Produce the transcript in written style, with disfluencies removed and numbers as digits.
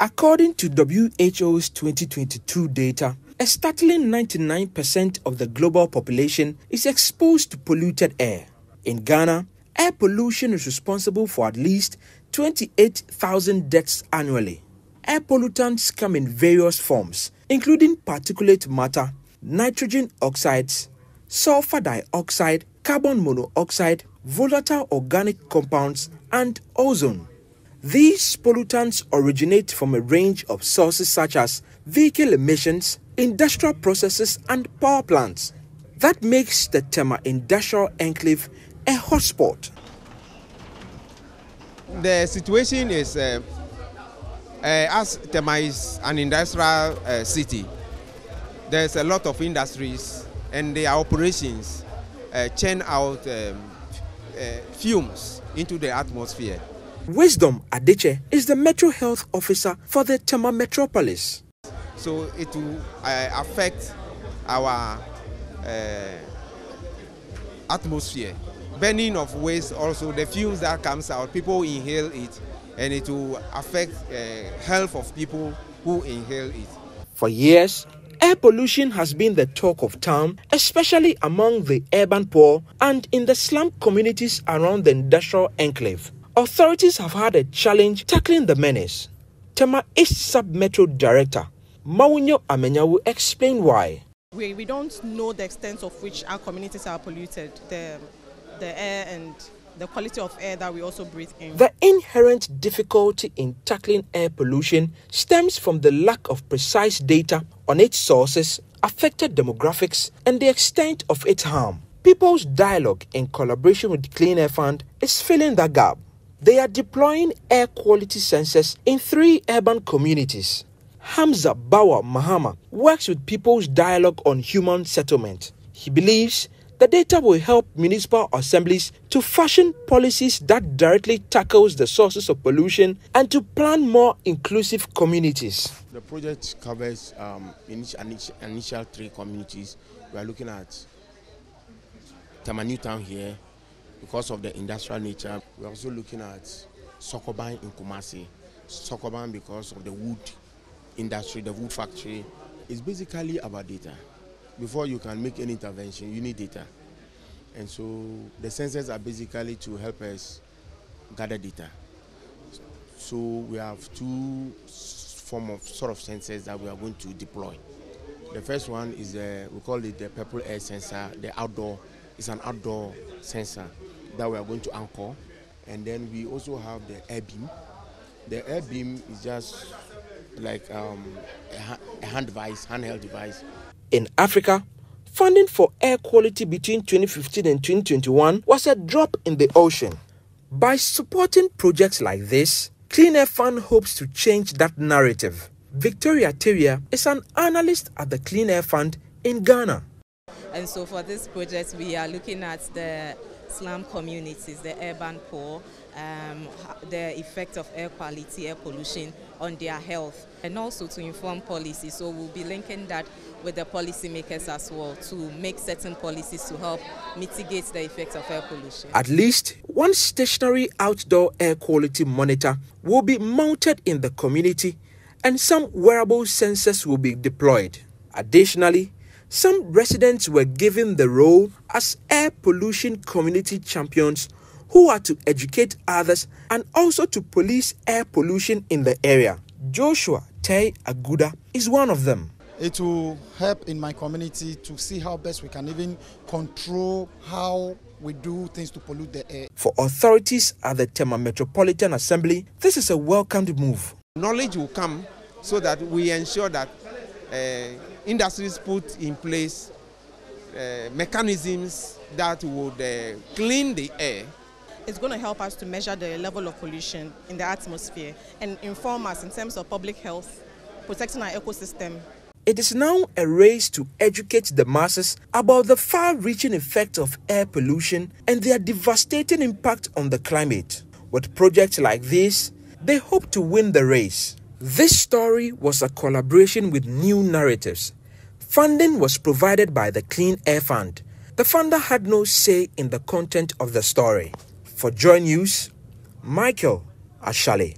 According to WHO's 2022 data, a startling 99% of the global population is exposed to polluted air. In Ghana, air pollution is responsible for at least 28,000 deaths annually. Air pollutants come in various forms, including particulate matter, nitrogen oxides, sulfur dioxide, carbon monoxide, volatile organic compounds, and ozone. These pollutants originate from a range of sources such as vehicle emissions, industrial processes, and power plants. That makes the Tema Industrial Enclave a hotspot. The situation is, as Tema is an industrial city, there's a lot of industries and their operations churn out fumes into the atmosphere. Wisdom Adeche is the Metro Health Officer for the Tema Metropolis. So it will affect our atmosphere. Burning of waste, also the fumes that comes out, people inhale it, and it will affect health of people who inhale it. For years, air pollution has been the talk of town, especially among the urban poor and in the slum communities around the industrial enclave. Authorities have had a challenge tackling the menace. Tema East Sub-Metro Director Mawunyo Amenya will explain why. We don't know the extent of which our communities are polluted, the air and the quality of air that we also breathe in. The inherent difficulty in tackling air pollution stems from the lack of precise data on its sources, affected demographics, and the extent of its harm. People's Dialogue, in collaboration with the Clean Air Fund, is filling that gap. They are deploying air quality sensors in 3 urban communities. Hamza Bawa Mahama works with People's Dialogue on human settlement. He believes the data will help municipal assemblies to fashion policies that directly tackles the sources of pollution and to plan more inclusive communities. The project covers initial 3 communities. We are looking at Tema New Town here because of the industrial nature. We are also looking at Sokoban in Kumasi. Sokoban because of the wood industry, the wood factory. It's basically about data. Before you can make any intervention, you need data. And so the sensors are basically to help us gather data. So we have 2 forms of sensors that we are going to deploy. The first one is, we call it the purple air sensor, it's an outdoor sensor that we are going to anchor. And then we also have the air beam. The air beam is just like a handheld device. In Africa, funding for air quality between 2015 and 2021 was a drop in the ocean. By supporting projects like this, Clean Air Fund hopes to change that narrative. Victoria Teria is an analyst at the Clean Air Fund in Ghana. And so for this project, we are looking at the slum communities, the urban poor, the effect of air quality, air pollution on their health, and also to inform policy. So we'll be linking that with the policymakers as well to make certain policies to help mitigate the effects of air pollution. At least one stationary outdoor air quality monitor will be mounted in the community, and some wearable sensors will be deployed. Additionally, some residents were given the role as air pollution community champions who are to educate others and also to police air pollution in the area. Joshua Tay Aguda is one of them. It will help in my community to see how best we can even control how we do things to pollute the air. For authorities at the Tema Metropolitan Assembly, this is a welcomed move. Knowledge will come so that we ensure that industries put in place mechanisms that would clean the air. It's going to help us to measure the level of pollution in the atmosphere and inform us in terms of public health, protecting our ecosystem. It is now a race to educate the masses about the far-reaching effects of air pollution and their devastating impact on the climate. With projects like this, they hope to win the race. This story was a collaboration with New Narratives. Funding was provided by the Clean Air Fund. The funder had no say in the content of the story. For Joy News, Michael Ashale.